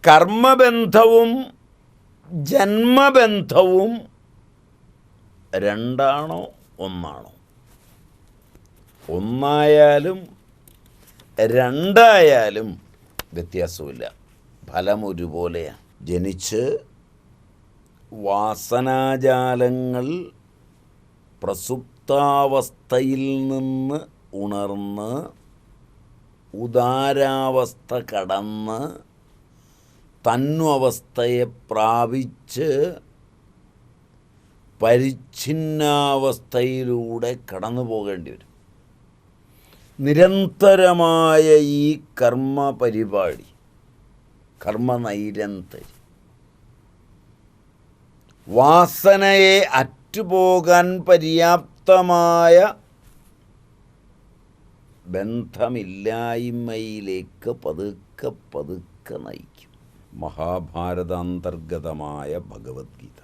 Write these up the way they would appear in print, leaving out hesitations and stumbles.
കർമ്മബന്ധവും ജന്മബന്ധവും രണ്ടാണോ ഒന്നാണോ? ഒന്നായാലും രണ്ടായാലും വ്യത്യാസമില്ല, ഫലം ഒരുപോലെയാണ്. ജനിച്ച് വാസനാജാലങ്ങൾ പ്രസുപ്താവസ്ഥയിൽ നിന്ന് ഉണർന്ന് ഉദാരാവസ്ഥ കടന്ന് തന്വവസ്ഥയെ പ്രാപിച്ച് പരിച്ഛിന്നാവസ്ഥയിലൂടെ കടന്നു പോകേണ്ടി വരും. നിരന്തരമായ ഈ കർമ്മ പരിപാടി, കർമ്മനൈരന്തര്യം, വാസനയെ അറ്റുപോകാൻ പര്യാപ്തമായ ബന്ധമില്ലായ്മയിലേക്ക് പതുക്കെ പതുക്കെ നയിക്കും. മഹാഭാരതാന്തർഗതമായ ഭഗവത്ഗീത,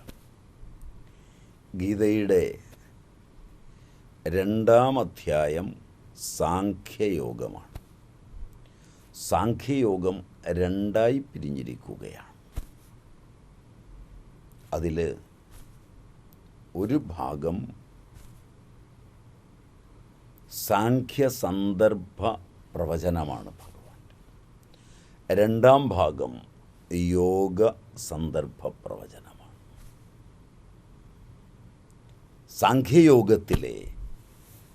ഗീതയുടെ 2-ാം അധ്യായം സാഖ്യയോഗമാണ്. സാഖ്യയോഗം 2ആയി പിരിഞ്ഞിരിക്കുകയാണ്. അതിൽ ഒരു ഭാഗം സാഖ്യസന്ദർഭ പ്രവചനമാണ് ഭഗവാൻ. 2-ാം ഭാഗം യോഗ സന്ദർഭ പ്രവചനമാണ്. സാഖ്യയോഗത്തിലെ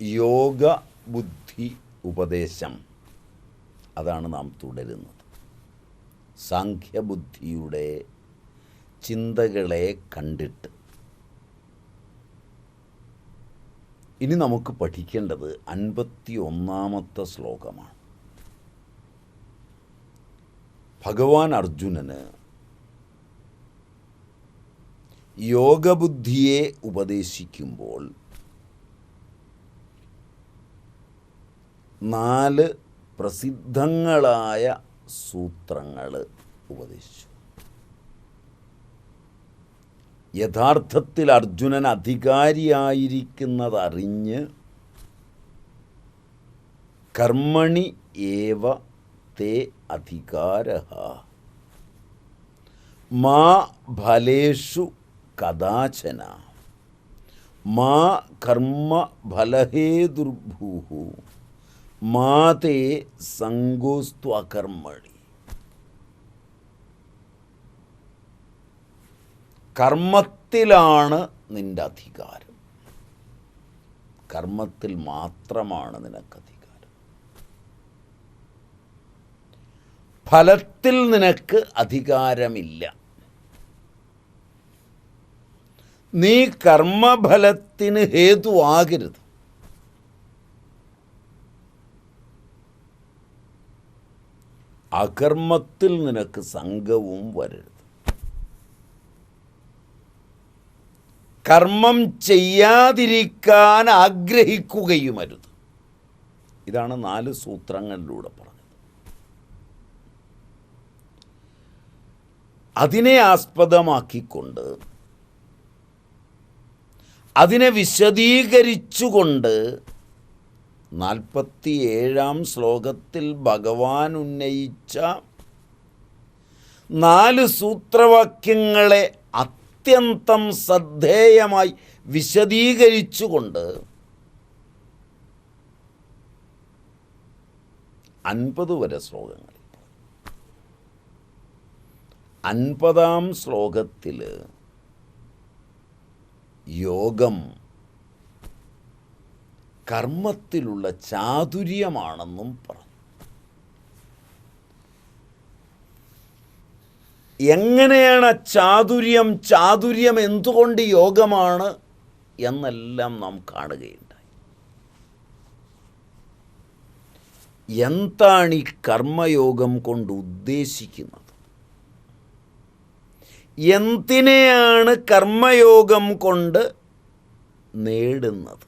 യോഗ ബുദ്ധി ഉപദേശം, അതാണ് നാം തുടരുന്നത്. സാഖ്യബുദ്ധിയുടെ ചിന്തകളെ കണ്ടിട്ട് ഇനി നമുക്ക് പഠിക്കേണ്ടത് 51-ാമത്തെ ശ്ലോകമാണ്. ഭഗവാൻ അർജുനന് യോഗബുദ്ധിയെ ഉപദേശിക്കുമ്പോൾ 4 പ്രസിദ്ധങ്ങളായ സൂത്രങ്ങൾ ഉപദേശിച്ചു. യഥാർത്ഥത്തിൽ അർജുനൻ അധികാരിയായിരിക്കുന്നതറിഞ്ഞ് കർമ്മണി ഏവ തേ അധികാരഃ മാ ഫലേഷു കദാചന മാ കർമ്മ ഫലഹേതുർഭൂഃ മാ തേ സംഗോസ്തു അകർമ്മണി. കർമ്മത്തിലാണ് നിൻ്റെ അധികാരം, കർമ്മത്തിൽ മാത്രമാണ് നിനക്കധികാരം. ഫലത്തിൽ നിനക്ക് അധികാരമില്ല. നീ കർമ്മഫലത്തിന് ഹേതുവാകരുത്. അകർമ്മത്തിൽ നിനക്ക് സംഘവും വരരുത്. കർമ്മം ചെയ്യാതിരിക്കാൻ ആഗ്രഹിക്കുകയുമരുത്. ഇതാണ് 4 സൂത്രങ്ങളിലൂടെ പറഞ്ഞത്. അതിനെ ആസ്പദമാക്കിക്കൊണ്ട്, അതിനെ വിശദീകരിച്ചുകൊണ്ട് 47-ാം ശ്ലോകത്തിൽ ഭഗവാൻ ഉന്നയിച്ച 4 സൂത്രവാക്യങ്ങളെ അത്യന്തം ശ്രദ്ധേയമായി വിശദീകരിച്ചുകൊണ്ട് 50 വരെ ശ്ലോകങ്ങളിൽ 50-ാം ശ്ലോകത്തിൽ യോഗം കർമ്മത്തിലുള്ള ചാതുര്യമാണെന്നും പറഞ്ഞു. എങ്ങനെയാണ് ചാതുര്യം എന്തുകൊണ്ട് യോഗമാണ് എന്നെല്ലാം നാം കാണുകയുണ്ടായി. എന്താണ് ഈ കർമ്മയോഗം കൊണ്ട് ഉദ്ദേശിക്കുന്നത്? എന്തിനെയാണ് കർമ്മയോഗം കൊണ്ട് നേടുന്നത്?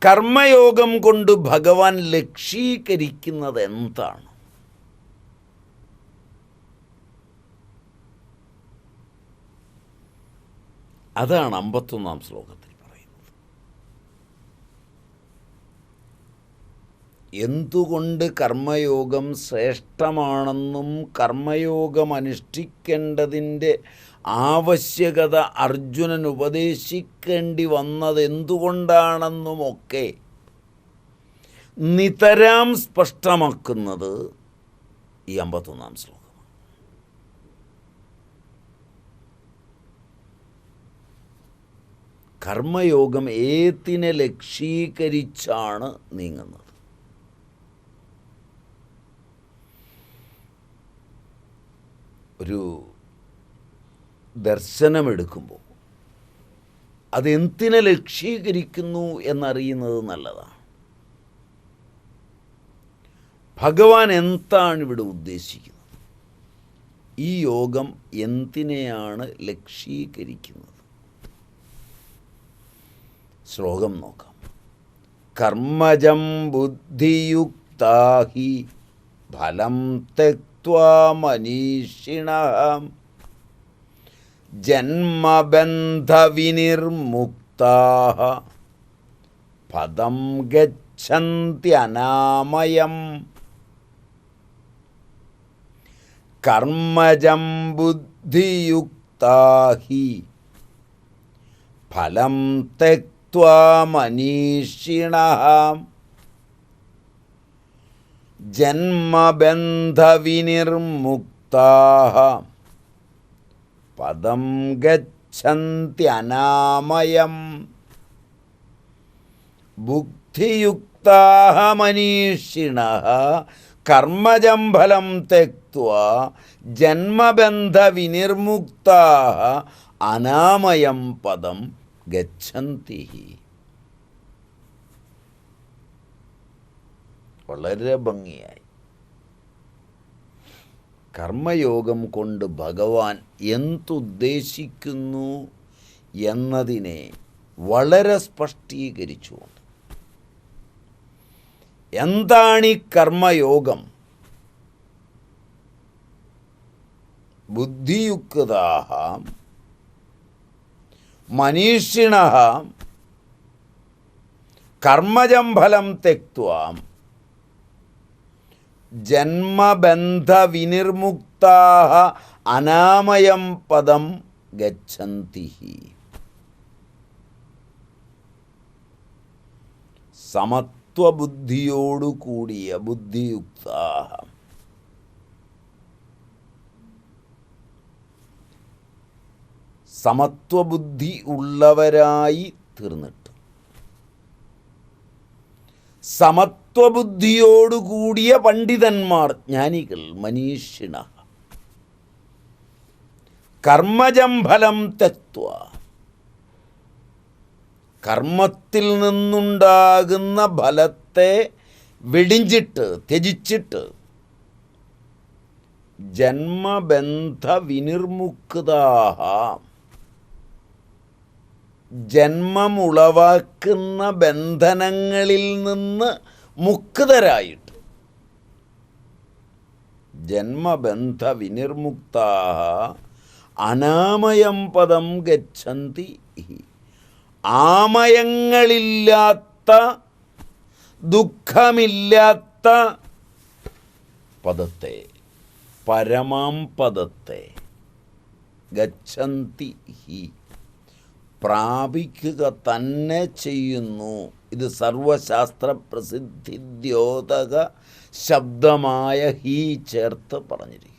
കർമ്മയോഗം കൊണ്ട് ഭഗവാൻ ലക്ഷീകരിക്കുന്നത് എന്താണ്? അതാണ് 51-ാം ശ്ലോകത്തിൽ പറയുന്നത്. എന്തുകൊണ്ട് കർമ്മയോഗം ശ്രേഷ്ഠമാണെന്നും കർമ്മയോഗം അനുഷ്ഠിക്കേണ്ടതിൻ്റെ ആവശ്യകത അർജുനൻ ഉപദേശിക്കേണ്ടി വന്നത് എന്തുകൊണ്ടാണെന്നുമൊക്കെ നിതരാം സ്പഷ്ടമാക്കുന്നത് ഈ 51-ാം ശ്ലോകം. കർമ്മയോഗം ഏതിനെ ലക്ഷീകരിച്ചാണ് നീങ്ങുന്നത്? ഒരു ദർശനമെടുക്കുമ്പോൾ അതെന്തിനെ ലക്ഷീകരിക്കുന്നു എന്നറിയുന്നത് നല്ലതാണ്. ഭഗവാൻ എന്താണ് ഇവിടെ ഉദ്ദേശിക്കുന്നത്? ഈ യോഗം എന്തിനെയാണ് ലക്ഷീകരിക്കുന്നത്? ശ്ലോകം നോക്കാം. കർമ്മജം ബുദ്ധിയുക്താഹി ഫലം തെക്ത്വാ മനീഷിണഃ ജന്മബന്ധവിനിർമുക്താഃ പദം ഗച്ഛന്ത്യനാമയം. കർമ്മജം ബുദ്ധിയുക്താഹി ഫലം തെക്ത്വാ മനീഷിണഃ ജന്മബന്ധവിനിർമുക്താഃ പദം ഗച്ഛന്ത്യനാമയം. ബുദ്ധിയുക്താഃ മനീഷിണഃ കർമ്മജം ഫലം തെക്ത്വാ ജന്മബന്ധവിനിർമുക്താഃ അനാമയം പദം ഗച്ഛന്തി. വളരെ ഭംഗിയായി കർമ്മയോഗം കൊണ്ട് ഭഗവാൻ എന്തുദ്ദേശിക്കുന്നു എന്നതിനെ വളരെ സ്പഷ്ടീകരിച്ചുകൊണ്ട്, എന്താണീ കർമ്മയോഗം? ബുദ്ധിയുക്താഃ മനീഷിണഃ കർമ്മജം ഫലം തെക്ത്വാ ജന്മബന്ധവിനിർമുക്താഃ അനാമയം പദം ഗച്ഛന്തി. സമത്വബുദ്ധിയോടുകൂടിയ ബുദ്ധിയുക്താഃ സമത്വബുദ്ധി ഉള്ളവരായി തീർന്നിട്ട് സമത്വബുദ്ധിയോടുകൂടിയ പണ്ഡിതന്മാർ, ജ്ഞാനികൾ, മനീഷിണ കർമ്മജം ഫലം തെക്ത്വാ കർമ്മത്തിൽ നിന്നുണ്ടാകുന്ന ഫലത്തെ വെടിഞ്ചിട്ട് ത്യജിച്ചിട്ട് ജന്മബന്ധ വിനിർമുക്താഃ ജന്മമുളവാക്കുന്ന ബന്ധനങ്ങളിൽ നിന്ന് മുക്തരായിട്ട് ജന്മബന്ധ വിനിർമുക്താഃ അനാമയം പദം ഗച്ഛന്തി. ആമയങ്ങളില്ലാത്ത ദുഃഖമില്ലാത്ത പദത്തെ, പരമാം പദത്തെ ഗച്ഛന്തി പ്രാപിക്കുക തന്നെ ചെയ്യുന്നു. ഇത് സർവശാസ്ത്ര പ്രസിദ്ധി ദ്യോതക ശബ്ദമായ ഹി ചേർത്ത് പറഞ്ഞിരിക്കുന്നു.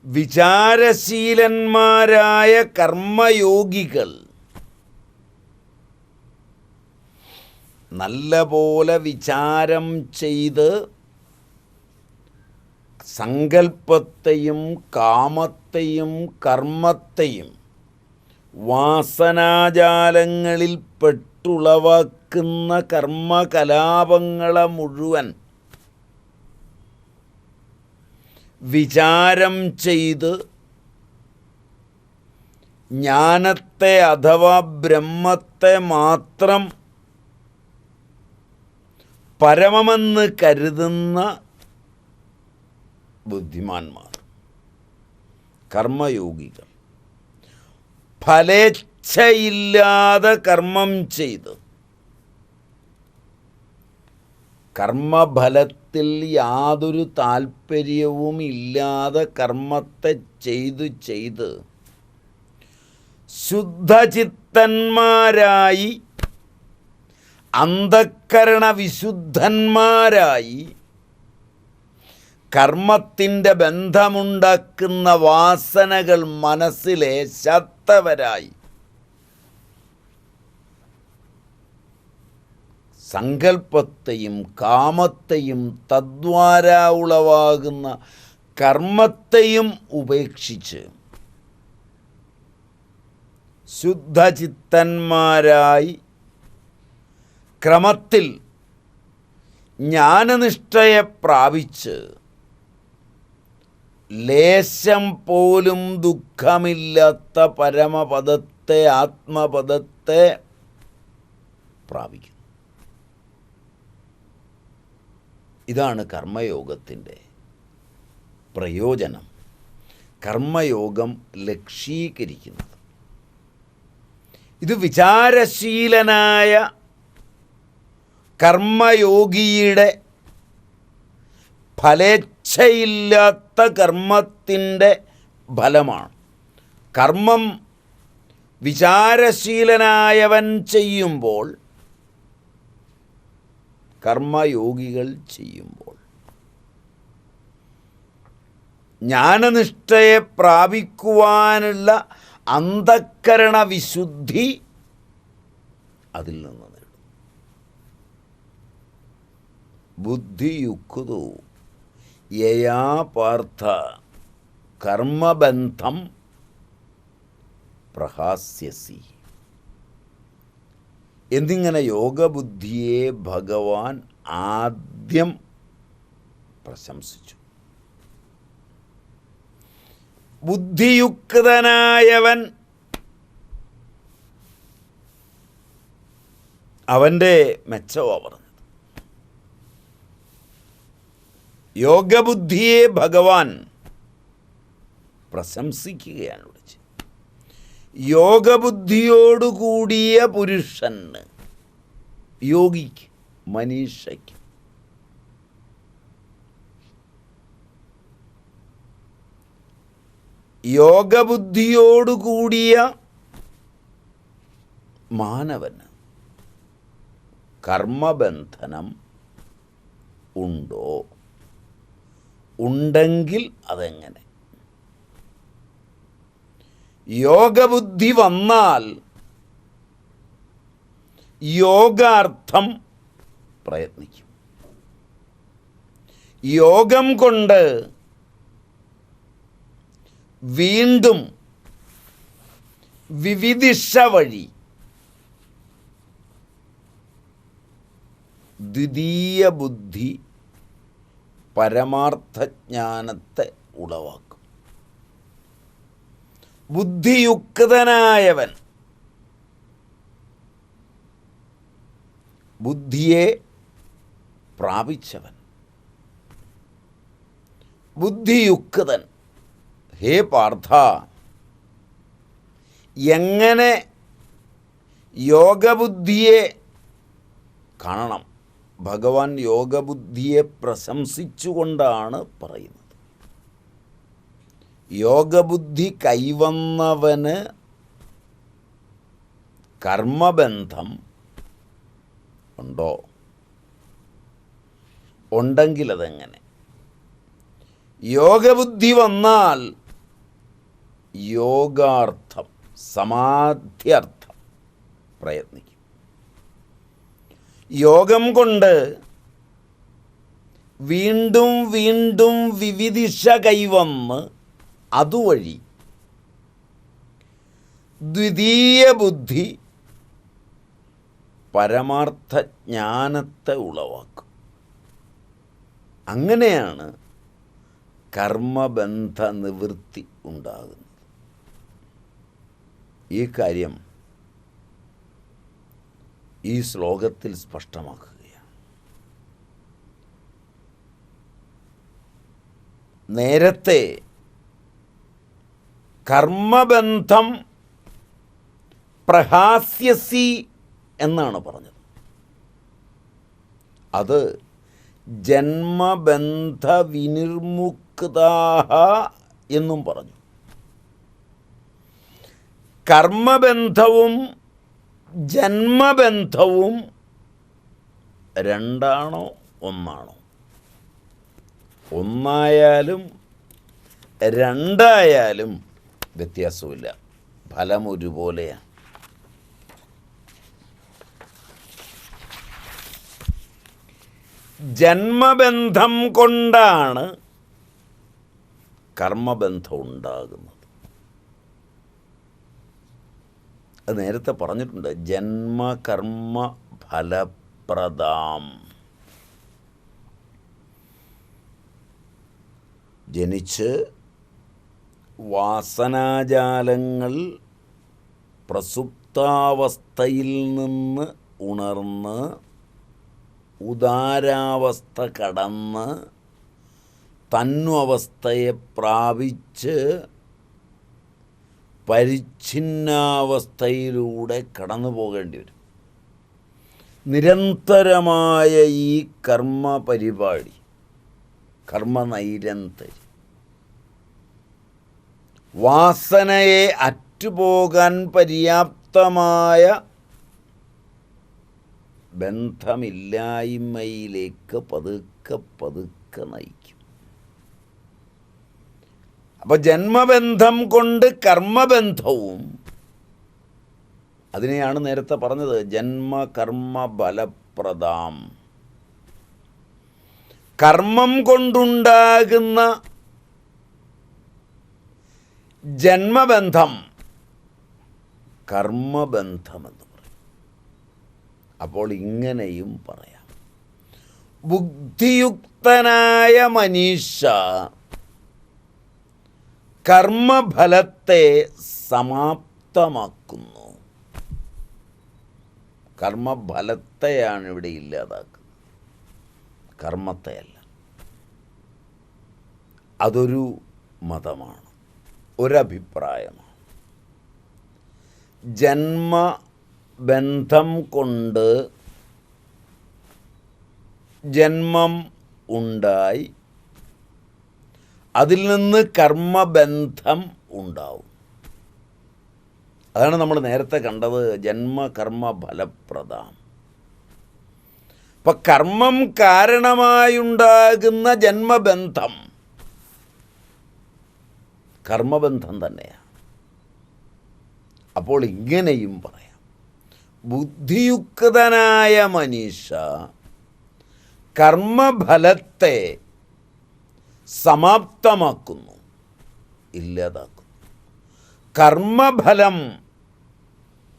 വിചാരശീലന്മാരായ കർമ്മയോഗികൾ നല്ല പോലെ വിചാരം ചെയ്ത് സങ്കൽപ്പത്തെയും കാമത്തെയും കർമ്മത്തെയും വാസനാജാലങ്ങളിൽ പെട്ടുളവാക്കുന്ന കർമ്മകലാപങ്ങളെ മുഴുവൻ വിചാരം ചെയ്ത് ജ്ഞാനത്തെ അഥവാ ബ്രഹ്മത്തെ മാത്രം പരമമെന്ന് കരുതുന്ന ബുദ്ധിമാന്മാർ, കർമ്മയോഗികൾ, ഫലേച്ഛയില്ലാതെ കർമ്മം ചെയ്ത് കർമ്മഫലത്തിൽ യാതൊരു താല്പര്യവും ഇല്ലാതെ കർമ്മത്തെ ചെയ്ത് ശുദ്ധചിത്തന്മാരായി അന്ധക്കരണ വിശുദ്ധന്മാരായി കർമ്മത്തിൻ്റെ ബന്ധമുണ്ടാക്കുന്ന വാസനകൾ മനസ്സിലേശാത്തവരായി സങ്കല്പത്തെയും കാമത്തെയും തദ്വാര ഉളവാകുന്ന കർമ്മത്തെയും ഉപേക്ഷിച്ച് ശുദ്ധചിത്തന്മാരായി ക്രമത്തിൽ ജ്ഞാനനിഷ്ഠയെ പ്രാപിച്ച് ലേശം പോലും ദുഃഖമില്ലാത്ത പരമപദത്തെ ആത്മപദത്തെ പ്രാപിക്കുന്നു. ഇതാണ് കർമ്മയോഗത്തിൻ്റെ പ്രയോജനം. കർമ്മയോഗം ലക്ഷീകരിക്കുന്നത് ഇത് വിചാരശീലനായ കർമ്മയോഗിയുടെ ഫലേച്ഛയില്ലാത്ത കർമ്മത്തിൻ്റെ ഫലമാണ്. കർമ്മം വിചാരശീലനായവൻ ചെയ്യുമ്പോൾ, കർമ്മയോഗികൾ ചെയ്യുമ്പോൾ ജ്ഞാനനിഷ്ഠയെ പ്രാപിക്കുവാനുള്ള അന്ധക്കരണ വിശുദ്ധി അതിൽ നിന്ന് നേടും. ബുദ്ധിയുക്തോ യയാ പാർത്ഥ കർമ്മബന്ധം പ്രഹാസ്യസി എന്നിങ്ങനെ യോഗബുദ്ധിയെ ഭഗവാൻ ആദ്യം പ്രശംസിച്ചു. ബുദ്ധിയുക്തനായവൻ അവൻ്റെ മെച്ചമാണ് പറഞ്ഞത്. യോഗബുദ്ധിയെ ഭഗവാൻ പ്രശംസിക്കുകയാണ് വിളിച്ചത്. യോഗബുദ്ധിയോടുകൂടിയ പുരുഷന്, യോഗിക്ക്, മനീഷയ്ക്ക് യോഗബുദ്ധിയോടുകൂടിയ മാനവന് കർമ്മബന്ധനം ഉണ്ടോ? ഉണ്ടെങ്കിൽ അതെങ്ങനെ? യോഗബുദ്ധി വന്നാൽ യോഗാർത്ഥം പ്രയത്നിക്കും. യോഗം കൊണ്ട് വീണ്ടും വിവിധിഷ വഴി ദ്വിതീയ ബുദ്ധി പരമാർത്ഥജ്ഞാനത്തെ ഉളവാക്കും. ബുദ്ധിയുക്തനായവൻ ബുദ്ധിയെ പ്രാപിച്ചവൻ ബുദ്ധിയുക്തൻ. ഹേ പാർത്ഥ, എങ്ങനെ യോഗബുദ്ധിയെ കാണണം? ഭഗവാൻ യോഗബുദ്ധിയെ പ്രശംസിച്ചുകൊണ്ടാണ് പറയുന്നത്. യോഗബുദ്ധി കൈവന്നവന് കർമ്മബന്ധം ഉണ്ടോ? ഉണ്ടെങ്കിൽ അതെങ്ങനെ? യോഗബുദ്ധി വന്നാൽ യോഗാർത്ഥം, സമാധ്യർത്ഥം പ്രയത്നിക്കും. യോഗം കൊണ്ട് വീണ്ടും വീണ്ടും വിവിധിഷ കൈവന്ന് അതുവഴി ദ്വിതീയ ബുദ്ധി പരമാർത്ഥജ്ഞാനത്തെ ഉളവാക്കും. അങ്ങനെയാണ് കർമ്മബന്ധ നിവൃത്തി ഉണ്ടാകുന്നത്. ഈ കാര്യം ഈ ശ്ലോകത്തിൽ സ്പഷ്ടമാക്കുകയാണ്. നേരത്തെ കർമ്മബന്ധം പ്രഹാസ്യസി എന്നാണ് പറഞ്ഞത്. അത് ജന്മബന്ധ വിനിർമുക്താഹ എന്നും പറഞ്ഞു. കർമ്മബന്ധവും ജന്മബന്ധവും രണ്ടാണോ ഒന്നാണോ? ഒന്നായാലും രണ്ടായാലും വ്യത്യാസമില്ല, ഫലം ഒരുപോലെയാണ്. ജന്മബന്ധം കൊണ്ടാണ് കർമ്മബന്ധം ഉണ്ടാകുന്നത്. അത് നേരത്തെ പറഞ്ഞിട്ടുണ്ട്. ജന്മകർമ്മ ഫലപ്രദാം. ജനിച്ച് വാസനാജാലങ്ങൾ പ്രസുപ്താവസ്ഥയിൽ നിന്ന് ഉണർന്ന് ഉദാരാവസ്ഥ കടന്ന് തന്വവസ്ഥയെ പ്രാപിച്ച് പരിച്ഛിന്നാവസ്ഥയിലൂടെ കടന്നു പോകേണ്ടി വരും. നിരന്തരമായ ഈ കർമ്മ പരിപാടി, കർമ്മനൈരന്തര്യം, വാസനയെ അറ്റുപോകാൻ പര്യാപ്തമായ ബന്ധമില്ലായ്മയിലേക്ക് പതുക്കെ പതുക്കെ നയിക്കും. അപ്പോൾ ജന്മബന്ധം കൊണ്ട് കർമ്മബന്ധവും, അതിനെയാണ് നേരത്തെ പറഞ്ഞത് ജന്മകർമ്മ ഫലപ്രദാം. കർമ്മം കൊണ്ടുണ്ടാകുന്ന ജന്മബന്ധം കർമ്മബന്ധമെന്ന് പറയും. അപ്പോൾ ഇങ്ങനെയും പറയാം. ബുദ്ധിയുക്തനായ മനീഷ കർമ്മഫലത്തെ സമാപ്തമാക്കുന്നു. കർമ്മഫലത്തെയാണ് ഇവിടെ ഇല്ലാതാക്കുന്നത്, കർമ്മത്തെയല്ല. അതൊരു മതമാണ്, ഒരഭിപ്രായമാണ്. ജന്മബന്ധം കൊണ്ട് ജന്മം ഉണ്ടായി, അതിൽ നിന്ന് കർമ്മബന്ധം ഉണ്ടാവും. അതാണ് നമ്മൾ നേരത്തെ കണ്ടത്, ജന്മകർമ്മ ഫലപ്രദം. അപ്പം കർമ്മം കാരണമായുണ്ടാകുന്ന ജന്മബന്ധം കർമ്മബന്ധം തന്നെയാണ്. അപ്പോൾ ഇങ്ങനെയും പറയാം. ബുദ്ധിയുക്തനായ മനീഷ കർമ്മഫലത്തെ സമാപ്തമാക്കുന്നു, ഇല്ലാതാക്കുന്നു. കർമ്മഫലം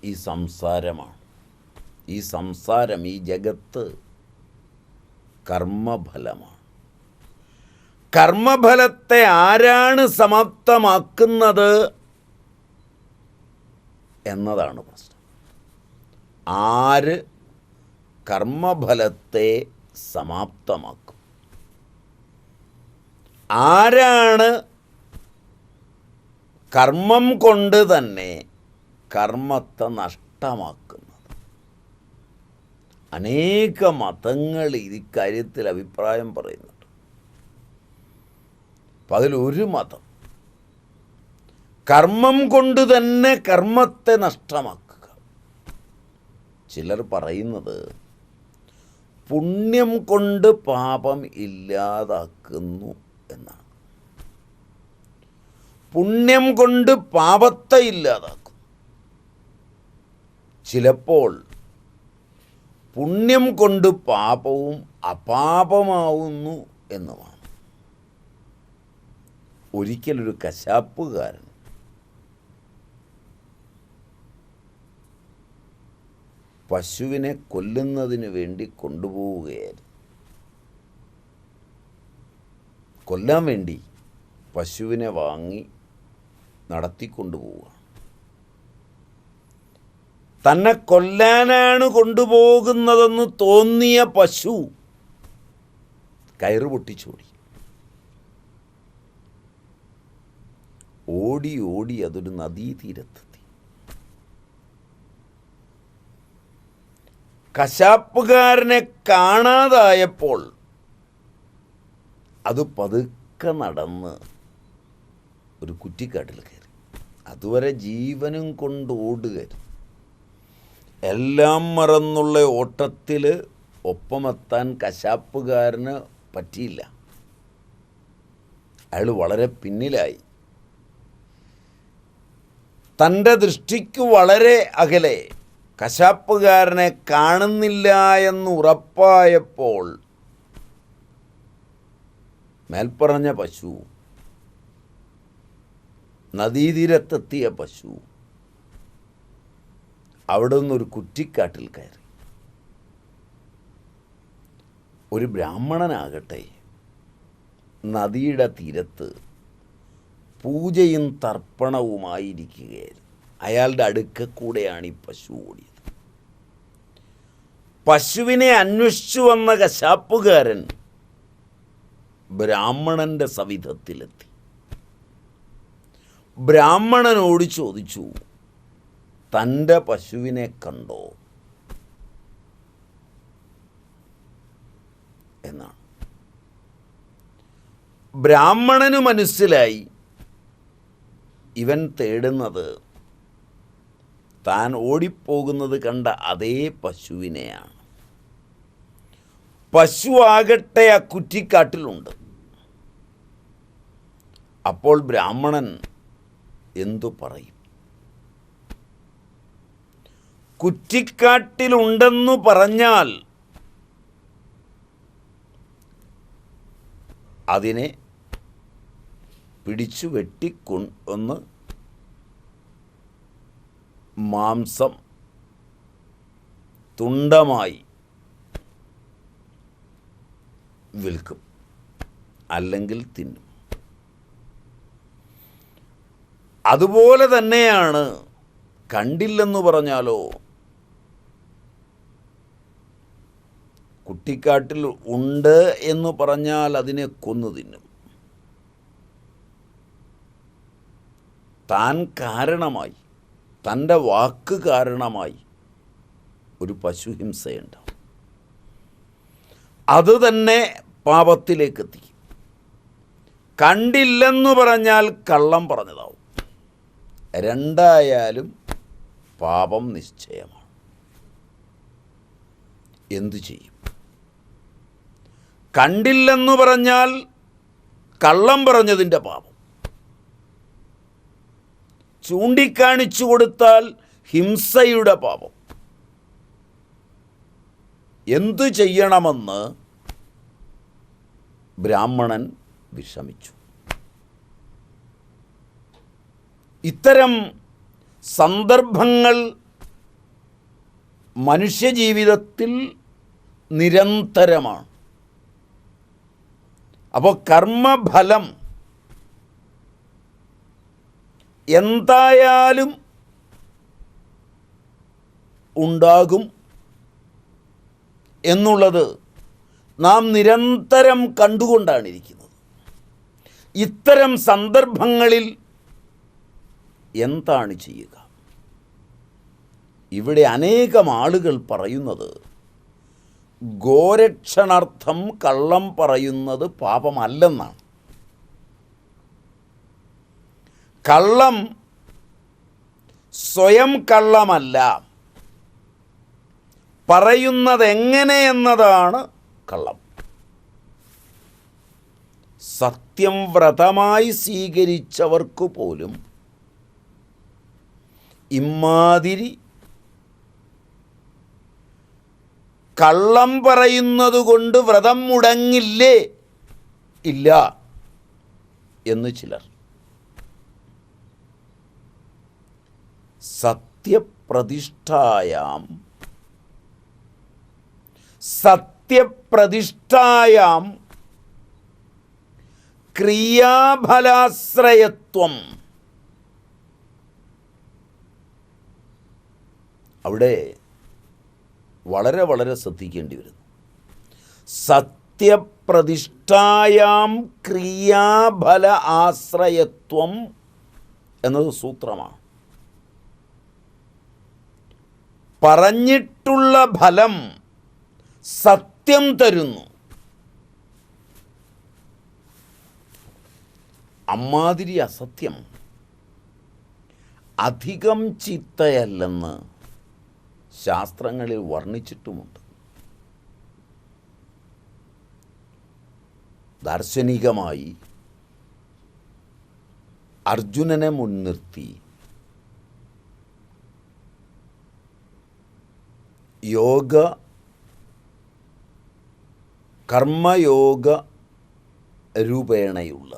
ഈ സംസാരമാണ്. ഈ സംസാരം, ഈ ജഗത്ത് കർമ്മഫലമാണ്. കർമ്മഫലത്തെ ആരാണ് സമാപ്തമാക്കുന്നത് എന്നതാണ് പ്രശ്നം. ആര് കർമ്മഫലത്തെ സമാപ്തമാക്കും? ആരാണ് കർമ്മം കൊണ്ട് തന്നെ കർമ്മത്തെ നഷ്ടമാക്കുന്നത്? അനേക മതങ്ങൾ ഇക്കാര്യത്തിൽ അഭിപ്രായം പറയുന്നുണ്ട്. അപ്പം അതിലൊരു മതം കർമ്മം കൊണ്ട് തന്നെ കർമ്മത്തെ നഷ്ടമാക്കുക. ചിലർ പറയുന്നത് പുണ്യം കൊണ്ട് പാപം ഇല്ലാതാക്കുന്നു എന്നാണ്. പുണ്യം കൊണ്ട് പാപത്തെ ഇല്ലാതാക്കും. ചിലപ്പോൾ പുണ്യം കൊണ്ട് പാപവും അപാപമാവുന്നു എന്നുമാണ്. ഒരിക്കലൊരു കശാപ്പുകാരൻ പശുവിനെ കൊല്ലുന്നതിന് വേണ്ടി കൊണ്ടുപോവുകയായിരുന്നു. കൊല്ലാൻ വേണ്ടി പശുവിനെ വാങ്ങി നടത്തിക്കൊണ്ടുപോവുക. തന്നെ കൊല്ലാനാണ് കൊണ്ടുപോകുന്നതെന്ന് തോന്നിയ പശു കയറ് പൊട്ടിച്ചോടി. ഓടി ഓടി അതൊരു നദീതീരത്തെത്തി. കശാപ്പുകാരനെ കാണാതായപ്പോൾ അത് പതുക്കെ നടന്ന് ഒരു കുറ്റിക്കാട്ടിൽ കയറി. അതുവരെ ജീവനും കൊണ്ട് ഓടുകയായിരുന്നു. എല്ലാം മറന്നുള്ള ഓട്ടത്തിൽ ഒപ്പമെത്താൻ കശാപ്പുകാരന് പറ്റിയില്ല. അയാൾ വളരെ പിന്നിലായി. തൻ്റെ ദൃഷ്ടിക്ക് വളരെ അകലെ കശാപ്പുകാരനെ കാണുന്നില്ല എന്ന് ഉറപ്പായപ്പോൾ മേൽപ്പറഞ്ഞ പശു, നദീതീരത്തെത്തിയ പശു അവിടെ നിന്നൊരു കുറ്റിക്കാട്ടിൽ കയറി. ഒരു ബ്രാഹ്മണനാകട്ടെ നദിയുടെ തീരത്ത് പൂജയും തർപ്പണവുമായിരിക്കുകയായിരുന്നു. അയാളുടെ അടുക്ക കൂടെയാണ് ഈ പശു ഓടിയത്. പശുവിനെ അന്വേഷിച്ചു വന്ന കശാപ്പുകാരൻ ബ്രാഹ്മണൻ്റെ സവിധത്തിലെത്തി. ബ്രാഹ്മണനോട് ചോദിച്ചു, തൻ്റെ പശുവിനെ കണ്ടോ എന്നാണ്. ബ്രാഹ്മണന് മനസ്സിലായി ഇവൻ തേടുന്നത് താൻ ഓടിപ്പോകുന്നത് കണ്ട അതേ പശുവിനെയാണ്. പശു ആകട്ടെ ആ കുറ്റിക്കാട്ടിലുണ്ട്. അപ്പോൾ ബ്രാഹ്മണൻ എന്തു പറയും? കുറ്റിക്കാട്ടിലുണ്ടെന്നു പറഞ്ഞാൽ അതിനെ പിടിച്ചു വെട്ടിക്കൊന്ന് മാംസം തുണ്ടമായി വിൽക്കും, അല്ലെങ്കിൽ തിന്നും. അതുപോലെ തന്നെയാണ് കണ്ടില്ലെന്ന് പറഞ്ഞാലോ, കുറ്റിക്കാട്ടിൽ ഉണ്ട് എന്ന് പറഞ്ഞാൽ അതിനെ കൊന്നു തിന്നും. താൻ കാരണമായി, തൻ്റെ വാക്ക് കാരണമായി ഒരു പശുഹിംസയുണ്ടാവും. അത് തന്നെ പാപത്തിലേക്കെത്തിക്കും. കണ്ടില്ലെന്ന് പറഞ്ഞാൽ കള്ളം പറഞ്ഞതാവും. രണ്ടായാലും പാപം നിശ്ചയമാണ്. എന്തു ചെയ്യും? കണ്ടില്ലെന്ന് പറഞ്ഞാൽ കള്ളം പറഞ്ഞതിൻ്റെ പാപം, ചൂണ്ടിക്കാണിച്ചു കൊടുത്താൽ ഹിംസയുടെ പാപം. എന്തു ചെയ്യണമെന്ന് ബ്രാഹ്മണൻ വിഷമിച്ചു. ഇത്തരം സന്ദർഭങ്ങൾ മനുഷ്യജീവിതത്തിൽ നിരന്തരമാണ്. അപ്പോൾ കർമ്മഫലം എന്തായാലും ഉണ്ടാകും എന്നുള്ളത് നാം നിരന്തരം കണ്ടുകൊണ്ടാണിരിക്കുന്നത്. ഇത്തരം സന്ദർഭങ്ങളിൽ എന്താണ് ചെയ്യുക? ഇവിടെ അനേകം ആളുകൾ പറയുന്നത് ഗോരക്ഷണാർത്ഥം കള്ളം പറയുന്നത് പാപമല്ലെന്നാണ്. കള്ളം സ്വയം കള്ളമല്ല, പറയുന്നത് എങ്ങനെയെന്നതാണ് കള്ളം. സത്യം വ്രതമായി സ്വീകരിച്ചവർക്ക് പോലും ഇമ്മാതിരി കള്ളം പറയുന്നത് കൊണ്ട് വ്രതം മുടങ്ങില്ലേ? ഇല്ല എന്ന് ചിലർ. സത്യപ്രതിഷ്ഠായാം ക്രിയാഫലാശ്രയത്വം. അവിടെ വളരെ വളരെ ശ്രദ്ധിക്കേണ്ടി വരുന്നു. സത്യപ്രതിഷ്ഠായാം ക്രിയാഫല ആശ്രയത്വം എന്നത് സൂത്രമാണ്. പറഞ്ഞിട്ടുള്ള ഫലം സത്യം തരുന്നു. അമ്മാതിരി അസത്യം അധികം ചീത്തയല്ലെന്ന് ശാസ്ത്രങ്ങളിൽ വർണ്ണിച്ചിട്ടുമുണ്ട്. ദാർശനികമായി അർജുനനെ മുൻനിർത്തി യോഗ കർമ്മയോഗ രൂപേണയുള്ള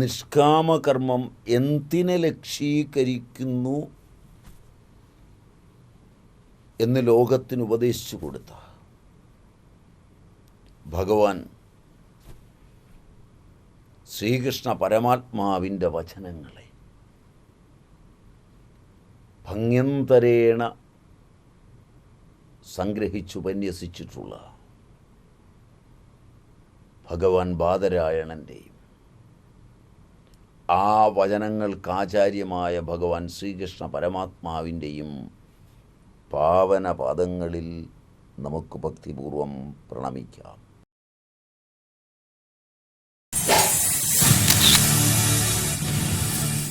നിഷ്കാമകർമ്മം എന്തിനെ ലക്ഷീകരിക്കുന്നു എന്ന് ലോകത്തിന് ഉപദേശിച്ചു കൊടുത്ത ഭഗവാൻ ശ്രീകൃഷ്ണ പരമാത്മാവിൻ്റെ വചനങ്ങളെ ഭംഗ്യന്തരേണ സംഗ്രഹിച്ചുപന്യസിച്ചിട്ടുള്ള ഭഗവാൻ ബാദരായണൻ്റെയും ആ വചനങ്ങൾക്കാചാര്യമായ ഭഗവാൻ ശ്രീകൃഷ്ണ പരമാത്മാവിൻ്റെയും പാവനപാദങ്ങളിൽ നമുക്ക് ഭക്തിപൂർവം പ്രണമിക്കാം.